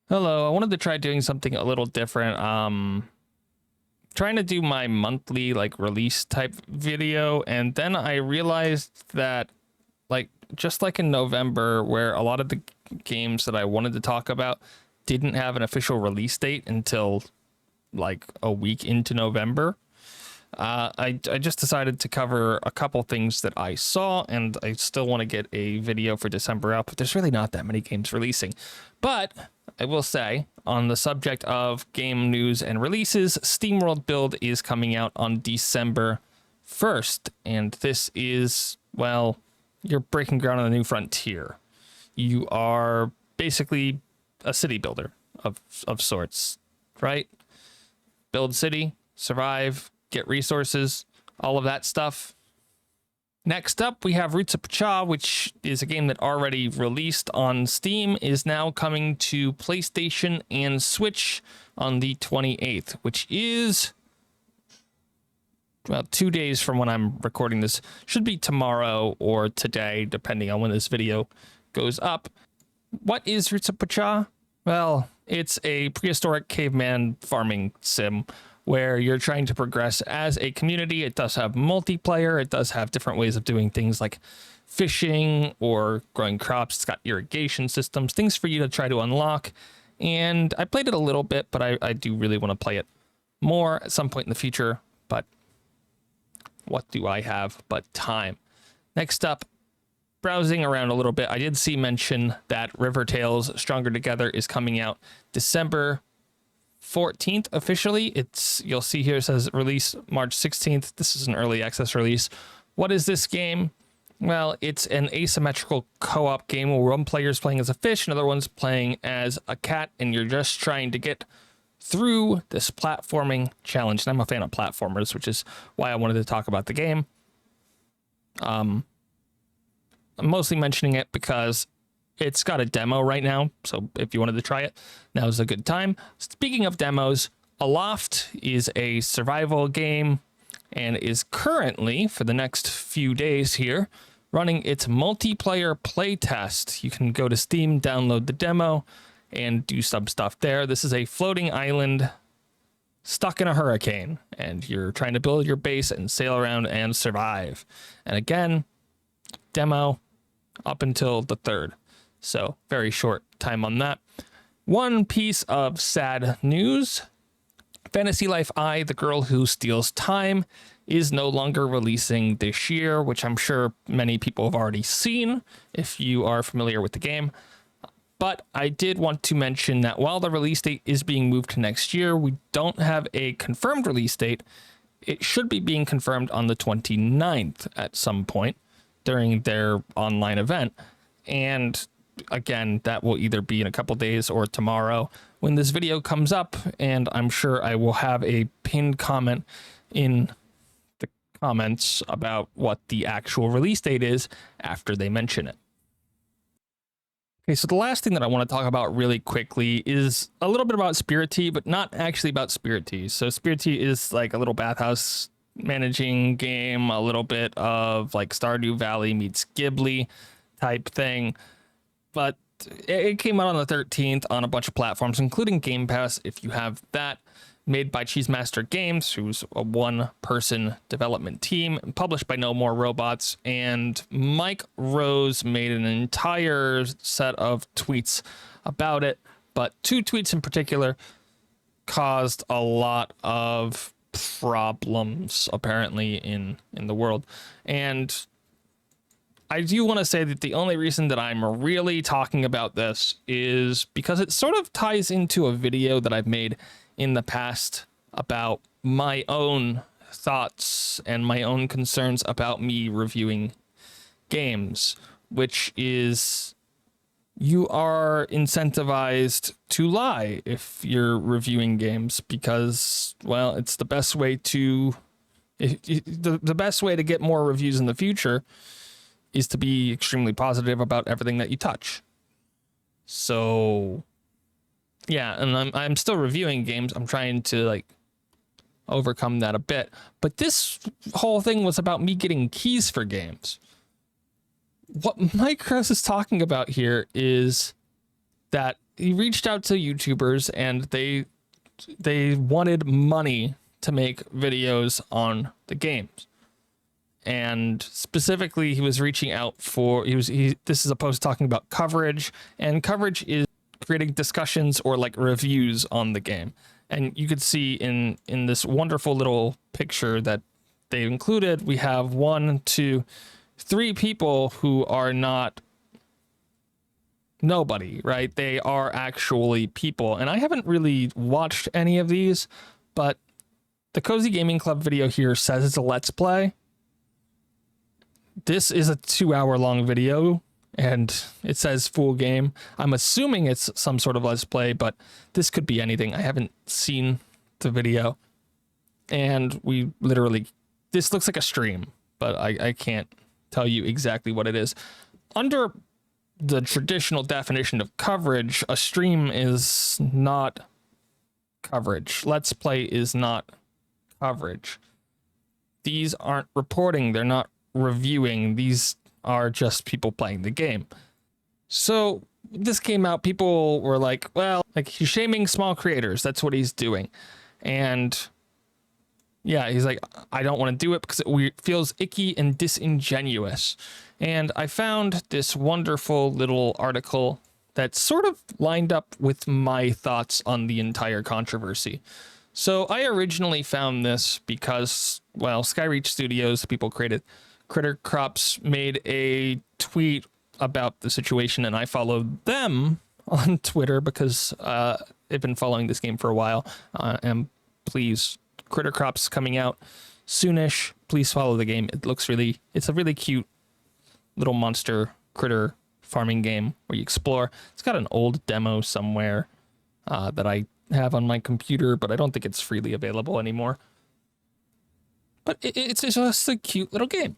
Hello, I wanted to try doing something a little different. Trying to do my monthly like release type video, and then I realized that just like in November, where a lot of the games that I wanted to talk about didn't have an official release date until like a week into November. I just decided to cover a couple things that I saw, and I still want to get a video for December out, but there's really not that many games releasing. But I will say, on the subject of game news and releases, SteamWorld Build is coming out on December 1st, and this is, well, you're breaking ground on a new frontier. You are basically a city builder of sorts, right? Build city, survive, get resources, all of that stuff. Next up, we have Roots of Pacha, which is a game that already released on Steam, is now coming to PlayStation and Switch on the 28th, which is, well, 2 days from when I'm recording this. Should be tomorrow or today, depending on when this video goes up. What is Roots of Pacha? Well, it's a prehistoric caveman farming sim where you're trying to progress as a community. It does have multiplayer. It does have different ways of doing things like fishing or growing crops. It's got irrigation systems, things for you to try to unlock. And I played it a little bit, but I do really want to play it more at some point in the future. But what do I have but time? Next up, browsing around a little bit, I did see mention that River Tales Stronger Together is coming out December 14th officially. You'll see here it says release March 16th. This is an early access release. What is this game? Well, it's an asymmetrical co-op game where one player is playing as a fish, another one's playing as a cat, and you're just trying to get through this platforming challenge. And I'm a fan of platformers, which is why I wanted to talk about the game. I'm mostly mentioning it because it's got a demo right now, so if you wanted to try it, now's a good time. Speaking of demos, Aloft is a survival game and is currently, for the next few days here, running its multiplayer playtest. You can go to Steam, download the demo, and do some stuff there. This is a floating island stuck in a hurricane, and you're trying to build your base and sail around and survive. And again, demo up until the 3rd. So very short time on that. One piece of sad news. Fantasy Life I, The Girl Who Steals Time, is no longer releasing this year, which I'm sure many people have already seen if you are familiar with the game. But I did want to mention that while the release date is being moved to next year, we don't have a confirmed release date. It should be being confirmed on the 29th at some point during their online event. And again, that will either be in a couple days or tomorrow when this video comes up, and I'm sure I will have a pinned comment in the comments about what the actual release date is after they mention it. Okay, so the last thing that I want to talk about really quickly is a little bit about Spirittea, but not actually about Spirittea. So Spirittea is like a little bathhouse managing game, a little bit of like Stardew Valley meets Ghibli type thing. But it came out on the 13th on a bunch of platforms, including Game Pass, if you have that. Made by Cheesemaster Games, who's a one-person development team, published by No More Robots, and Mike Rose made an entire set of tweets about it, but 2 tweets in particular caused a lot of problems, apparently, in the world. And I do want to say that the only reason that I'm really talking about this is because it sort of ties into a video that I've made in the past about my own thoughts and my own concerns about me reviewing games, which is you are incentivized to lie if you're reviewing games because, well, it's the best way to the best way to get more reviews in the future is to be extremely positive about everything that you touch. So yeah, and I'm still reviewing games. I'm trying to like overcome that a bit. But this whole thing was about me getting keys for games. What Mike Krause is talking about here is that he reached out to YouTubers, and they wanted money to make videos on the games. And specifically, he was reaching out for, this is a post talking about coverage, and coverage is creating discussions or like reviews on the game. And you could see in this wonderful little picture that they included, we have 1, 2, 3 people who are not nobody, right? They are actually people. And I haven't really watched any of these, but the Cozy Gaming Club video here says it's a let's play. This is a 2-hour-long video, and it says full game. I'm assuming it's some sort of let's play, but this could be anything. I haven't seen the video, and we literally, this looks like a stream, but I can't tell you exactly what it is. Under the traditional definition of coverage, a stream is not coverage. Let's play is not coverage. These aren't reporting. They're not reviewing. These are just people playing the game. So this came out, people were like, well, like, he's shaming small creators. That's what he's doing. And yeah, he's like, I don't want to do it because it feels icky and disingenuous. And I found this wonderful little article that sort of lined up with my thoughts on the entire controversy. So I originally found this because, well, Skyreach Studios, the people created Critter Crops, made a tweet about the situation, and I followed them on Twitter because I've been following this game for a while. And please, Critter Crops coming out soonish. Please follow the game. It's a really cute little monster critter farming game where you explore. It's got an old demo somewhere that I have on my computer, but I don't think it's freely available anymore. But it's just a cute little game.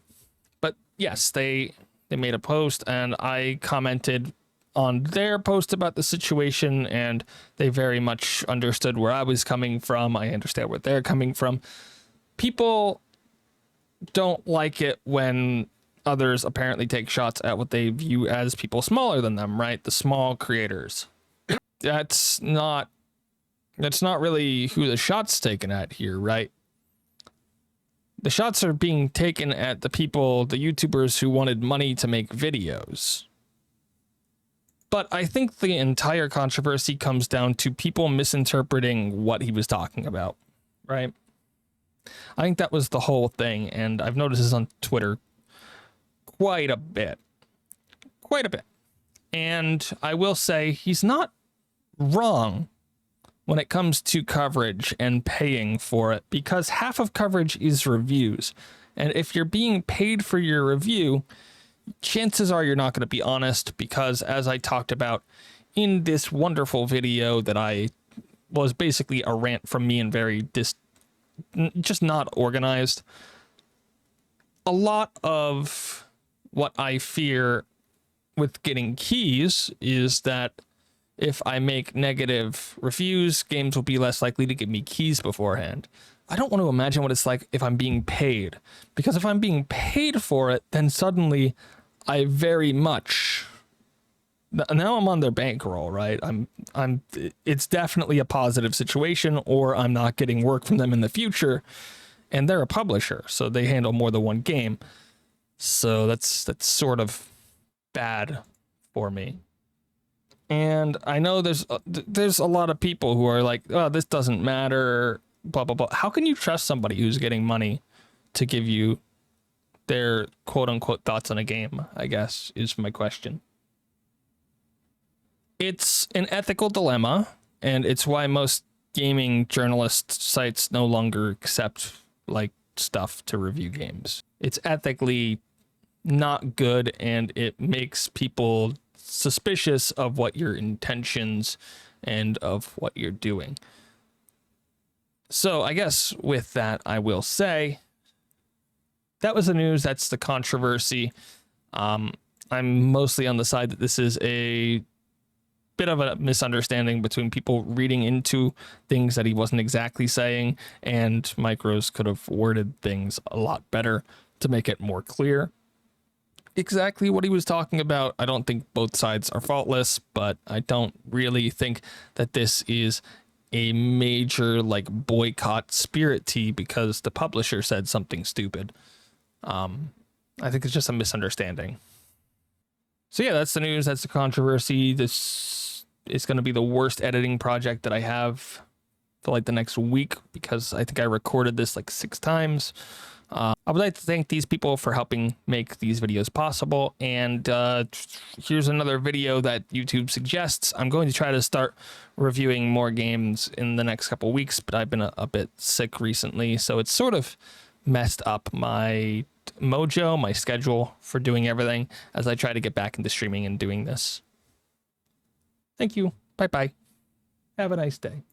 But yes, they made a post, and I commented on their post about the situation, and they very much understood where I was coming from. I understand where they're coming from. People don't like it when others apparently take shots at what they view as people smaller than them, right? The small creators. That's not really who the shot's taken at here, right? The shots are being taken at the people, the YouTubers who wanted money to make videos. But I think the entire controversy comes down to people misinterpreting what he was talking about, right? I think that was the whole thing, and I've noticed this on Twitter quite a bit. And I will say he's not wrong when it comes to coverage and paying for it, because half of coverage is reviews. And if you're being paid for your review, chances are you're not going to be honest, because as I talked about in this wonderful video that I was basically a rant from me and very just not organized, a lot of what I fear with getting keys is that if I make negative reviews, games will be less likely to give me keys beforehand. I don't want to imagine what it's like if I'm being paid, because if I'm being paid for it, then suddenly I very much, now I'm on their bankroll, right? It's definitely a positive situation, or I'm not getting work from them in the future, and they're a publisher, so they handle more than one game. So that's sort of bad for me. And I know there's a lot of people who are like, oh, this doesn't matter, blah, blah, blah. How can you trust somebody who's getting money to give you their quote unquote thoughts on a game, I guess, is my question. It's an ethical dilemma, and it's why most gaming journalist sites no longer accept like stuff to review games. It's ethically not good, and it makes people suspicious of what your intentions and of what you're doing. So I guess with that, I will say that was the news. That's the controversy. I'm mostly on the side that this is a bit of a misunderstanding between people reading into things that he wasn't exactly saying, and Micros could have worded things a lot better to make it more clear. exactly what he was talking about. I don't think both sides are faultless, but I don't really think that this is a major like boycott Spirittea because the publisher said something stupid. I think it's just a misunderstanding. So yeah, that's the news. That's the controversy. This is going to be the worst editing project that I have for like the next week because I think I recorded this like 6 times. I would like to thank these people for helping make these videos possible. And here's another video that YouTube suggests. I'm going to try to start reviewing more games in the next couple weeks, but I've been a bit sick recently, so it's sort of messed up my mojo, my schedule for doing everything as I try to get back into streaming and doing this. Thank you. Bye-bye. Have a nice day.